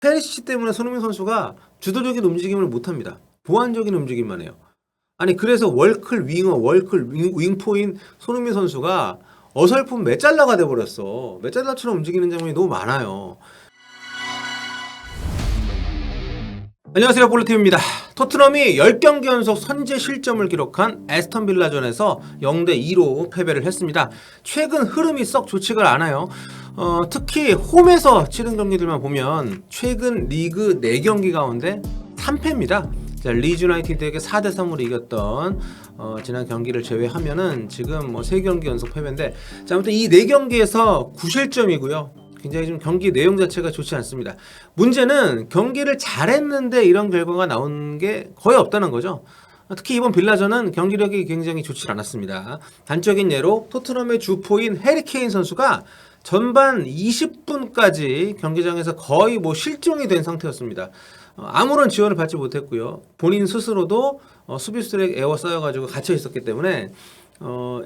페리시치 때문에 손흥민 선수가 주도적인 움직임을 못합니다. 보완적인 움직임만 해요. 아니 그래서 월클 윙어, 월클 윙포인 손흥민 선수가 어설픈 메잘라가 돼버렸어. 메잘라처럼 움직이는 장면이 너무 많아요. 안녕하세요, 볼루팀입니다. 토트넘이 10경기 연속 선제 실점을 기록한 에스턴 빌라전에서 0대2로 패배를 했습니다. 최근 흐름이 썩 좋지가 않아요. 특히 홈에서 치른 경기들만 보면 최근 리그 4경기 가운데 3패입니다. 리즈 유나이티드에게 4대3으로 이겼던 지난 경기를 제외하면은 지금 3경기 연속 패배인데, 자, 아무튼 이 4경기에서 9실점이고요. 굉장히 좀 경기 내용 자체가 좋지 않습니다. 문제는 경기를 잘했는데 이런 결과가 나온 게 거의 없다는 거죠. 특히 이번 빌라전은 경기력이 굉장히 좋지 않았습니다. 단적인 예로 토트넘의 주포인 해리 케인 선수가 전반 20분까지 경기장에서 거의 실종이 된 상태였습니다. 아무런 지원을 받지 못했고요. 본인 스스로도 수비수들에게 에워싸여가지고 갇혀 있었기 때문에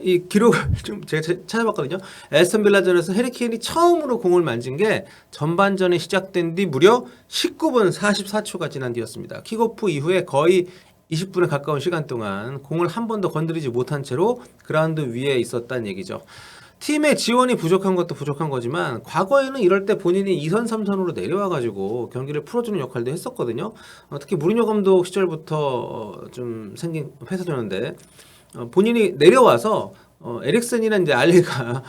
이 기록을 좀 제가 찾아봤거든요. 에스턴 빌라전에서 해리 케인이 처음으로 공을 만진 게 전반전이 시작된 뒤 무려 19분 44초가 지난 뒤였습니다. 킥오프 이후에 거의 20분에 가까운 시간 동안 공을 한 번도 건드리지 못한 채로 그라운드 위에 있었다는 얘기죠. 팀의 지원이 부족한 것도 부족한 거지만 과거에는 이럴 때 본인이 2선 3선으로 내려와가지고 경기를 풀어주는 역할도 했었거든요. 특히 무리뉴 감독 시절부터 좀 생긴 회사였는데 본인이 내려와서 에릭슨이나 이제 알리가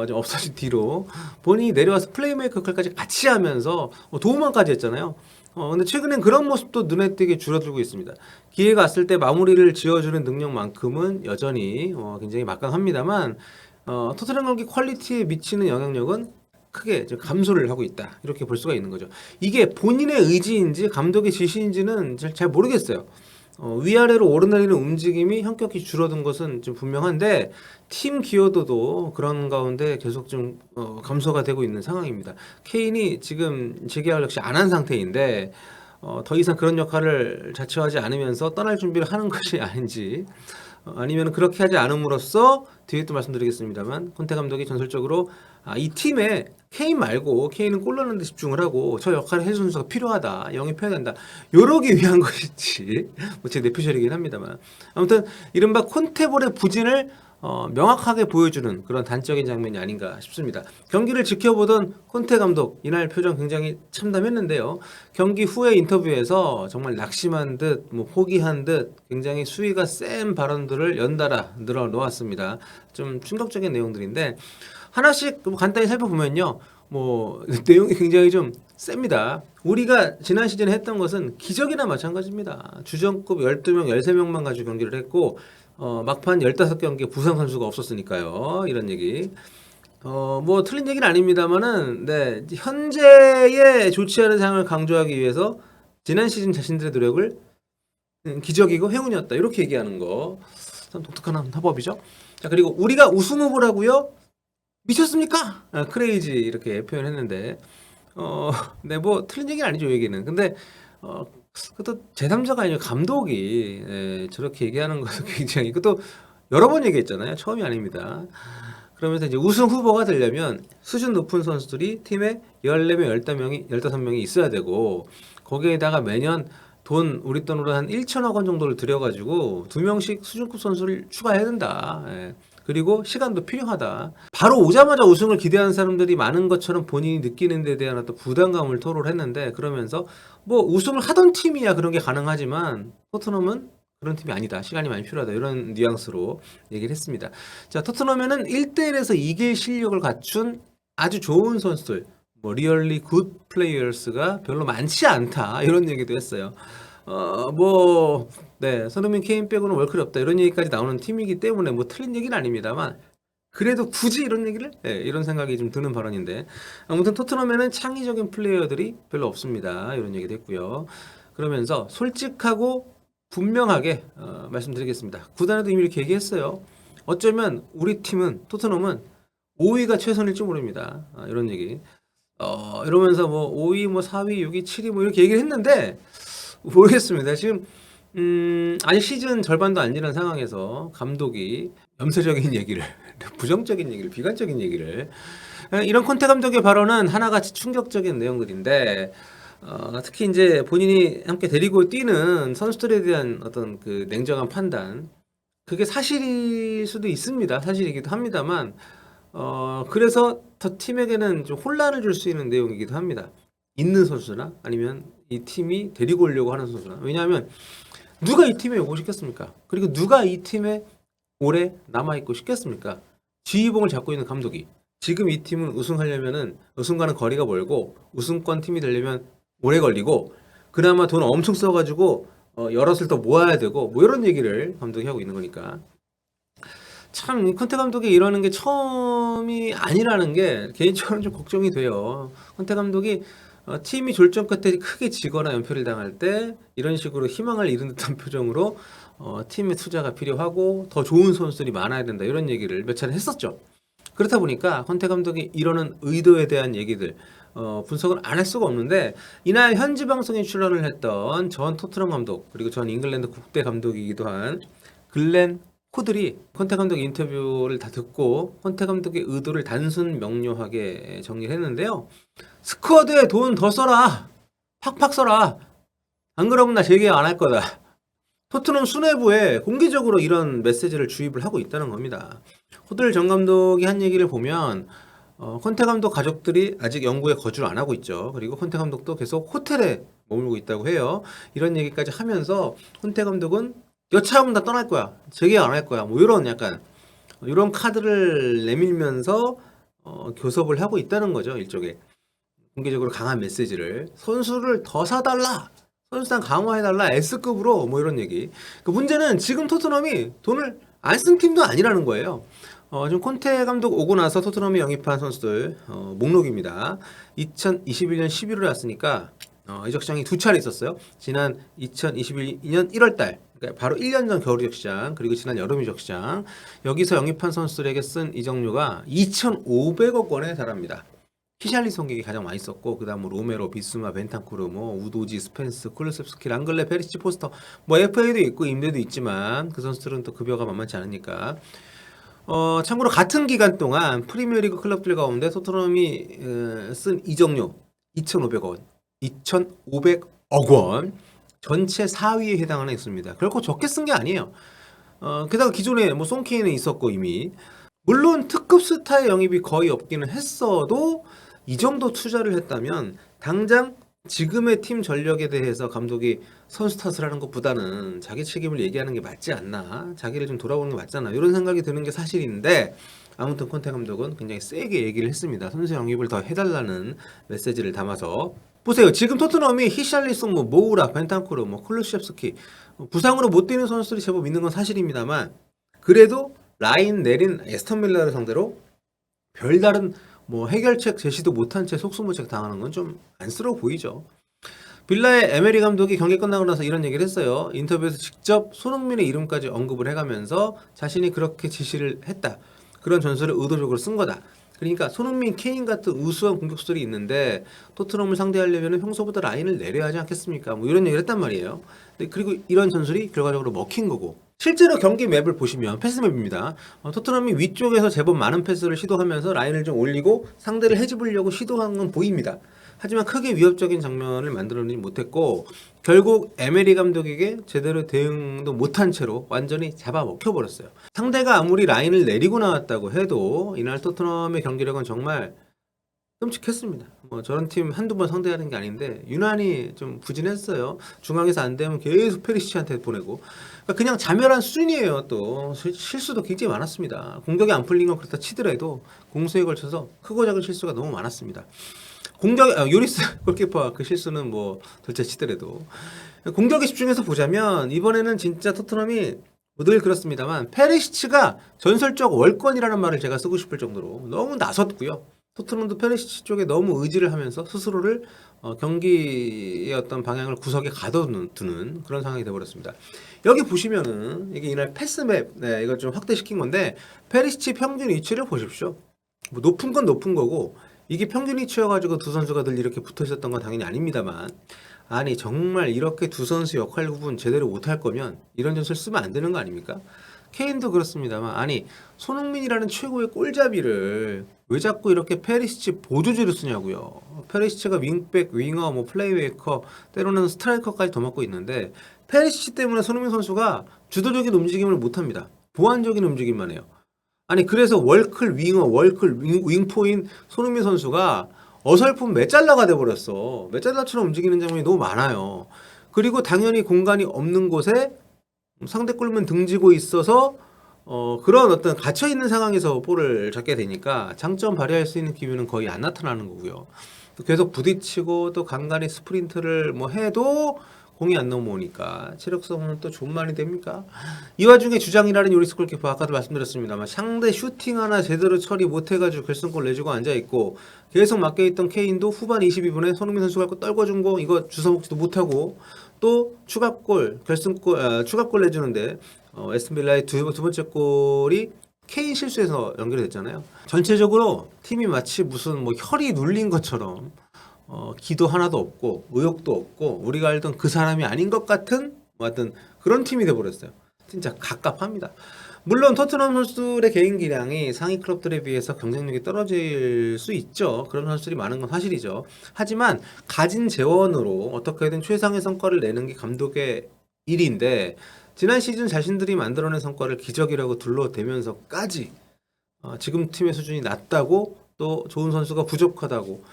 좀 없어진 뒤로 본인이 내려와서 플레이메이커 역할까지 같이 하면서 도움만까지 했잖아요. 근데 최근엔 그런 모습도 눈에 띄게 줄어들고 있습니다. 기회가 왔을 때 마무리를 지어주는 능력만큼은 여전히 굉장히 막강합니다만 토트넘 경기 퀄리티에 미치는 영향력은 크게 감소를 하고 있다, 이렇게 볼 수가 있는 거죠. 이게 본인의 의지인지 감독의 지시인지는 잘 모르겠어요. 위아래로 오르내리는 움직임이 현격히 줄어든 것은 좀 분명한데 팀 기여도도 그런 가운데 계속 좀 감소가 되고 있는 상황입니다. 케인이 지금 재계약을 역시 안 한 상태인데 더 이상 그런 역할을 자처하지 않으면서 떠날 준비를 하는 것이 아닌지, 아니면 그렇게 하지 않음으로써 뒤에 또 말씀드리겠습니다만 콘테 감독이 전설적으로 이 팀에 케인 말고 케인은 골 넣는 데 집중을 하고 저 역할을 해준 선수가 필요하다, 영입해야 된다, 요러기 위한 것이지 제 내피셜이긴 합니다만, 아무튼 이른바 콘테볼의 부진을 명확하게 보여주는 그런 단적인 장면이 아닌가 싶습니다. 경기를 지켜보던 콘테 감독 이날 표정 굉장히 참담했는데요. 경기 후에 인터뷰에서 정말 낙심한 듯 포기한 듯 굉장히 수위가 센 발언들을 연달아 늘어놓았습니다. 좀 충격적인 내용들인데 하나씩 간단히 살펴보면요. 내용이 굉장히 좀 셉니다. 우리가 지난 시즌에 했던 것은 기적이나 마찬가지입니다. 주전급 12명, 13명만 가지고 경기를 했고 막판 15경기에 부상 선수가 없었으니까요. 이런 얘기. 틀린 얘기는 아닙니다만은, 네, 현재의 좋지 않은 상황을 강조하기 위해서 지난 시즌 자신들의 노력을 기적이고 행운이었다, 이렇게 얘기하는 거 참 독특한 화법이죠. 자, 그리고 우리가 우승 후보라고요? 미쳤습니까? 크레이지, 이렇게 표현했는데, 네, 틀린 얘기는 아니죠, 얘기는. 근데, 그것도 제3자가 아니고 감독이 저렇게 얘기하는 것은 굉장히, 그것도 여러 번 얘기했잖아요. 처음이 아닙니다. 그러면서 이제 우승 후보가 되려면 수준 높은 선수들이 팀에 14명, 15명이 있어야 되고, 거기에다가 매년 우리 돈으로 한 1천억 원 정도를 들여가지고 2명씩 수준급 선수를 추가해야 된다. 그리고 시간도 필요하다. 바로 오자마자 우승을 기대하는 사람들이 많은 것처럼 본인이 느끼는 데 대한 어떤 부담감을 토로를 했는데, 그러면서 우승을 하던 팀이야 그런 게 가능하지만 토트넘은 그런 팀이 아니다, 시간이 많이 필요하다, 이런 뉘앙스로 얘기를 했습니다. 자, 토트넘에는 1대1에서 이길 실력을 갖춘 아주 좋은 선수들, 리얼리 굿 플레이어스가 별로 많지 않다, 이런 얘기도 했어요. 네, 손흥민, 케인 빼고는 월클이 없다, 이런 얘기까지 나오는 팀이기 때문에 틀린 얘기는 아닙니다만, 그래도 굳이 이런 얘기를? 네, 이런 생각이 좀 드는 발언인데, 아무튼 토트넘에는 창의적인 플레이어들이 별로 없습니다, 이런 얘기도 했고요. 그러면서 솔직하고 분명하게 말씀드리겠습니다. 구단에도 이미 이렇게 얘기했어요. 어쩌면 우리 팀은, 토트넘은 5위가 최선일지 모릅니다, 이런 얘기. 이러면서 5위, 4위, 6위, 7위 이렇게 얘기를 했는데 모르겠습니다. 지금 아직 시즌 절반도 안 지난 상황에서 감독이 염세적인 얘기를 부정적인 얘기를, 비관적인 얘기를, 이런 콘테 감독의 발언은 하나같이 충격적인 내용들인데, 특히 이제 본인이 함께 데리고 뛰는 선수들에 대한 어떤 그 냉정한 판단, 그게 사실일 수도 있습니다. 사실이기도 합니다만, 그래서 더 팀에게는 좀 혼란을 줄 수 있는 내용이기도 합니다. 있는 선수나 아니면 이 팀이 데리고 오려고 하는 선수나. 왜냐하면 누가 이 팀에 오고 싶겠습니까? 그리고 누가 이 팀에 오래 남아있고 싶겠습니까? 지휘봉을 잡고 있는 감독이. 지금 이 팀은 우승하려면은 우승과는 거리가 멀고 우승권 팀이 되려면 오래 걸리고 그나마 돈 엄청 써가지고 여럿을 더 모아야 되고 뭐 이런 얘기를 감독이 하고 있는 거니까. 참 컨테 감독이 이러는 게 처음이 아니라는 게 개인적으로 좀 걱정이 돼요. 컨테 감독이 팀이 졸전 끝에 크게 지거나 연패를 당할 때 이런 식으로 희망을 잃은 듯한 표정으로 팀의 투자가 필요하고 더 좋은 선수들이 많아야 된다 이런 얘기를 몇 차례 했었죠. 그렇다 보니까 컨테 감독이 이러는 의도에 대한 얘기들 분석을 안 할 수가 없는데 이날 현지 방송에 출연을 했던 전 토트넘 감독 그리고 전 잉글랜드 국대 감독이기도 한 글렌 호들이 컨테 감독 인터뷰를 다 듣고 컨테 감독의 의도를 단순 명료하게 정리를 했는데요. 스쿼드에 돈 더 써라. 팍팍 써라. 안 그러면 나 재계약 안 할 거다. 토트넘 수뇌부에 공개적으로 이런 메시지를 주입을 하고 있다는 겁니다. 호들 전 감독이 한 얘기를 보면 컨테 감독 가족들이 아직 영국에 거주를 안 하고 있죠. 그리고 컨테 감독도 계속 호텔에 머물고 있다고 해요. 이런 얘기까지 하면서 컨테 감독은 여차하면 다 떠날 거야. 재계약 안 할 거야. 뭐 이런 약간 이런 카드를 내밀면서 교섭을 하고 있다는 거죠. 일종의 공개적으로 강한 메시지를 선수를 더 사달라. 선수단 강화해달라. S급으로 뭐 이런 얘기. 그 문제는 지금 토트넘이 돈을 안 쓴 팀도 아니라는 거예요. 지금 콘테 감독 오고 나서 토트넘이 영입한 선수들 목록입니다. 2021년 11월에 왔으니까 이적 시장이 두 차례 있었어요. 지난 2021년 1월달 그러니까 바로 1년 전 겨울 이적 시장 그리고 지난 여름 이적 시장 여기서 영입한 선수들에게 쓴 이적료가 2,500억 원에 달합니다. 히샬리송 객이 가장 많이 썼고 그 다음 뭐 로메로, 비스마, 벤탄쿠르, 뭐 우도지, 스펜스, 쿨루셉스키, 랑글레, 페리치, 포스터 뭐 FA도 있고 임대도 있지만 그 선수들은 또 급여가 만만치 않으니까 참고로 같은 기간 동안 프리미어리그 클럽들 가운데 토트넘이 쓴 이적료 2,500원, 2,500억 원 전체 4위에 해당하는 액수입니다. 결코 적게 쓴 게 아니에요. 게다가 기존에 뭐 송케이는 있었고 이미 물론 특급 스타의 영입이 거의 없기는 했어도 이 정도 투자를 했다면 당장 지금의 팀 전력에 대해서 감독이 선수 탓을 하는 것보다는 자기 책임을 얘기하는 게 맞지 않나 자기를 좀 돌아보는 게 맞잖아 이런 생각이 드는 게 사실인데 아무튼 콘테 감독은 굉장히 세게 얘기를 했습니다. 선수 영입을 더 해달라는 메시지를 담아서 보세요. 지금 토트넘이 히샬리송, 뭐 모우라, 벤탄쿠르, 뭐 쿨루셉스키 부상으로 못 뛰는 선수들이 제법 있는 건 사실입니다만 그래도 라인 내린 에스턴 빌라를 상대로 별다른 뭐 해결책 제시도 못한 채 속수무책 당하는 건 좀 안쓰러워 보이죠. 빌라의 에메리 감독이 경기 끝나고 나서 이런 얘기를 했어요. 인터뷰에서 직접 손흥민의 이름까지 언급을 해가면서 자신이 그렇게 지시를 했다. 그런 전술을 의도적으로 쓴 거다. 그러니까 손흥민, 케인 같은 우수한 공격수들이 있는데 토트넘을 상대하려면 평소보다 라인을 내려야 하지 않겠습니까? 뭐 이런 얘기를 했단 말이에요. 그리고 이런 전술이 결과적으로 먹힌 거고 실제로 경기 맵을 보시면 패스맵입니다. 토트넘이 위쪽에서 제법 많은 패스를 시도하면서 라인을 좀 올리고 상대를 해집으려고 시도한 건 보입니다. 하지만 크게 위협적인 장면을 만들어내지 못했고 결국 에메리 감독에게 제대로 대응도 못한 채로 완전히 잡아먹혀버렸어요. 상대가 아무리 라인을 내리고 나왔다고 해도 이날 토트넘의 경기력은 정말 끔찍했습니다. 뭐 저런 팀 한두 번 상대하는 게 아닌데 유난히 좀 부진했어요. 중앙에서 안 되면 계속 페리시치한테 보내고 그냥 자멸한 수준이에요. 또 실수도 굉장히 많았습니다. 공격이 안 풀린 건 그렇다 치더라도 공수에 걸쳐서 크고 작은 실수가 너무 많았습니다. 요리스 골키퍼 그 실수는 뭐 둘째 치더라도 공격에 집중해서 보자면 이번에는 진짜 토트넘이 늘 그렇습니다만 페리시치가 전설적 월권이라는 말을 제가 쓰고 싶을 정도로 너무 나섰고요. 토트넘도 페리시치 쪽에 너무 의지를 하면서 스스로를 경기의 어떤 방향을 구석에 가둬두는 그런 상황이 되어버렸습니다. 여기 보시면은 이게 이날 패스맵 이거 좀 확대시킨 건데 페리시치 평균 위치를 보십시오. 뭐 높은 건 높은 거고 이게 평균 위치여가지고 두 선수가 늘 이렇게 붙어 있었던 건 당연히 아닙니다만 아니 정말 이렇게 두 선수 역할 구분 제대로 못할 거면 이런 전술 쓰면 안 되는 거 아닙니까? 케인도 그렇습니다만 아니 손흥민이라는 최고의 골잡이를 왜 자꾸 이렇게 페리시치 보조제로 쓰냐고요. 페리시치가 윙백, 윙어, 뭐 플레이메이커, 때로는 스트라이커까지 더 맡고 있는데 페리시치 때문에 손흥민 선수가 주도적인 움직임을 못합니다. 보완적인 움직임만 해요. 아니 그래서 월클 윙어, 월클 윙포인 손흥민 선수가 어설픈 메잘라가 돼버렸어. 메잘라처럼 움직이는 장면이 너무 많아요. 그리고 당연히 공간이 없는 곳에 상대 골문 등지고 있어서 그런 어떤 갇혀 있는 상황에서 볼을 잡게 되니까 장점 발휘할 수 있는 기회는 거의 안 나타나는 거고요. 또 계속 부딪히고 또 간간히 스프린트를 뭐 해도 공이 안 넘어오니까 체력성은 또 존만이 됩니까? 이 와중에 주장이라는 요리스 골키퍼 아까도 말씀드렸습니다만 상대 슈팅 하나 제대로 처리 못해가지고 결승골 내주고 앉아있고 계속 맡겨있던 케인도 후반 22분에 손흥민 선수가 떨궈준 거 이거 주워먹지도 못하고 또 추가골 결승골 추가골 내주는데 에스턴 빌라의 두 번째 골이 케인 실수에서 연결이 됐잖아요. 전체적으로 팀이 마치 무슨 뭐 혈이 눌린 것처럼 기도 하나도 없고 의욕도 없고 우리가 알던 그 사람이 아닌 것 같은 뭐 하여튼 그런 팀이 돼버렸어요. 진짜 갑갑합니다. 물론 토트넘 선수들의 개인 기량이 상위 클럽들에 비해서 경쟁력이 떨어질 수 있죠. 그런 선수들이 많은 건 사실이죠. 하지만 가진 재원으로 어떻게든 최상의 성과를 내는 게 감독의 일인데 지난 시즌 자신들이 만들어낸 성과를 기적이라고 둘러대면서까지 지금 팀의 수준이 낮다고 또 좋은 선수가 부족하다고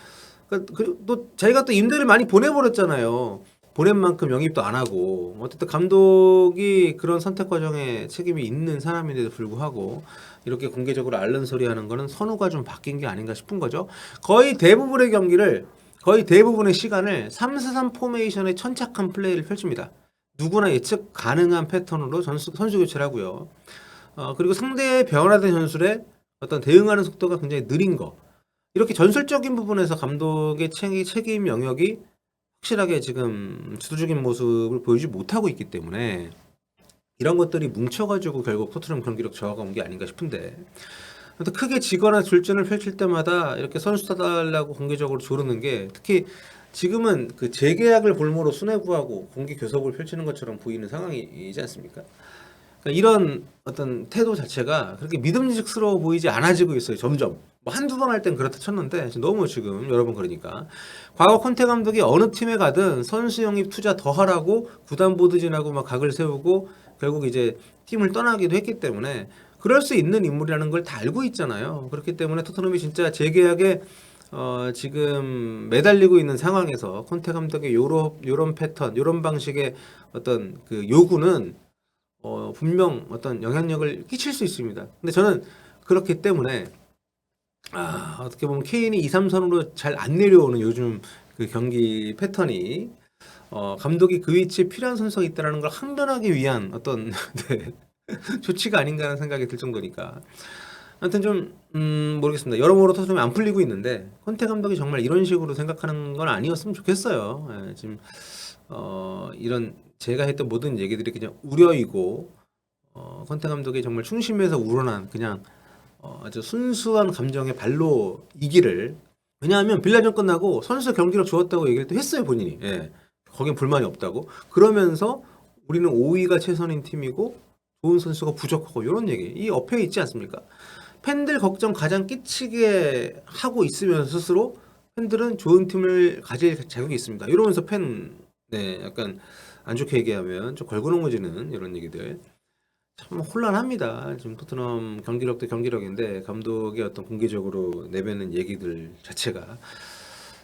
그리고 또 자기가 또 임대를 많이 보내버렸잖아요. 보낸 만큼 영입도 안 하고 어쨌든 감독이 그런 선택 과정에 책임이 있는 사람인데도 불구하고 이렇게 공개적으로 앓는 소리 하는 거는 선호가 좀 바뀐 게 아닌가 싶은 거죠. 거의 대부분의 경기를 거의 대부분의 시간을 3-4-3 포메이션의 천착한 플레이를 펼칩니다. 누구나 예측 가능한 패턴으로 선수 교체를 하고요. 그리고 상대의 변화된 전술에 어떤 대응하는 속도가 굉장히 느린 거. 이렇게 전술적인 부분에서 감독의 책임 영역이 확실하게 지금 주도적인 모습을 보이지 못하고 있기 때문에 이런 것들이 뭉쳐가지고 결국 토트넘 경기력 저하가 온 게 아닌가 싶은데 크게 지거나 출전을 펼칠 때마다 이렇게 선수 타달라고 공개적으로 조르는 게 특히 지금은 그 재계약을 볼모로 수뇌부하고 공개 교섭을 펼치는 것처럼 보이는 상황이지 않습니까? 그러니까 이런 어떤 태도 자체가 그렇게 믿음직스러워 보이지 않아지고 있어요. 점점. 뭐 한두 번 할 땐 그렇다 쳤는데 너무 지금 여러 번 그러니까 과거 콘테 감독이 어느 팀에 가든 선수 영입 투자 더 하라고 구단 보드진하고 막 각을 세우고 결국 이제 팀을 떠나기도 했기 때문에 그럴 수 있는 인물이라는 걸 다 알고 있잖아요. 그렇기 때문에 토트넘이 진짜 재계약에 지금 매달리고 있는 상황에서 콘테 감독의 요런 패턴, 요런 방식의 어떤 그 요구는 분명 어떤 영향력을 끼칠 수 있습니다. 근데 저는 그렇기 때문에 어떻게 보면 케인이 2-3선으로 잘 안 내려오는 요즘 그 경기 패턴이 감독이 그 위치에 필요한 선수가 있다는 걸 항변하기 위한 어떤 네, 조치가 아닌가 하는 생각이 들 정도니까 아무튼 좀 모르겠습니다. 여러모로 토트넘이 안 풀리고 있는데 콘테 감독이 정말 이런 식으로 생각하는 건 아니었으면 좋겠어요. 예, 지금 이런 제가 했던 모든 얘기들이 그냥 우려이고 콘테 감독이 정말 충심에서 우러난 그냥 아주 순수한 감정의 발로 이기를 왜냐하면 빌라전 끝나고 선수 경기력 좋았다고 얘기를 또 했어요 본인이. 예. 거긴 불만이 없다고 그러면서 우리는 5위가 최선인 팀이고 좋은 선수가 부족하고 이런 얘기 이 어폐에 있지 않습니까? 팬들 걱정 가장 끼치게 하고 있으면서 스스로 팬들은 좋은 팀을 가질 자격이 있습니다. 이러면서 네, 약간 안 좋게 얘기하면 좀 걸고 넘어지는 이런 얘기들 참 혼란합니다. 지금 토트넘 경기력도 경기력인데 감독이 어떤 공개적으로 내뱉는 얘기들 자체가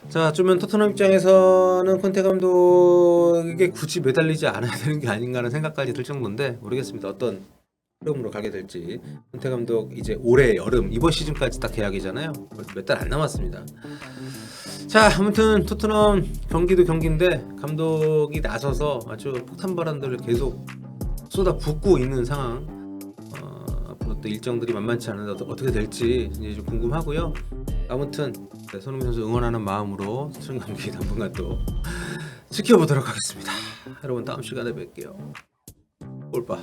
자, 좀은 토트넘 입장에서는 콘테 감독에게 굳이 매달리지 않아야 되는 게 아닌가 하는 생각까지 들 정도인데 모르겠습니다. 어떤 흐름으로 가게 될지. 콘테 감독 이제 올해 여름 이번 시즌까지 딱 계약이잖아요. 몇 달 안 남았습니다. 자, 아무튼 토트넘 경기도 경기인데 감독이 나서서 아주 폭탄 발언들을 계속 쏟아붓고 있는 상황. 앞으로 또 일정들이 만만치 않은데 어떻게 될지 이제 좀 궁금하고요. 아무튼 네, 손흥민 선수 응원하는 마음으로 토트넘 경기 당분간 또 지켜보도록 하겠습니다. 여러분 다음 시간에 뵐게요. 올빠.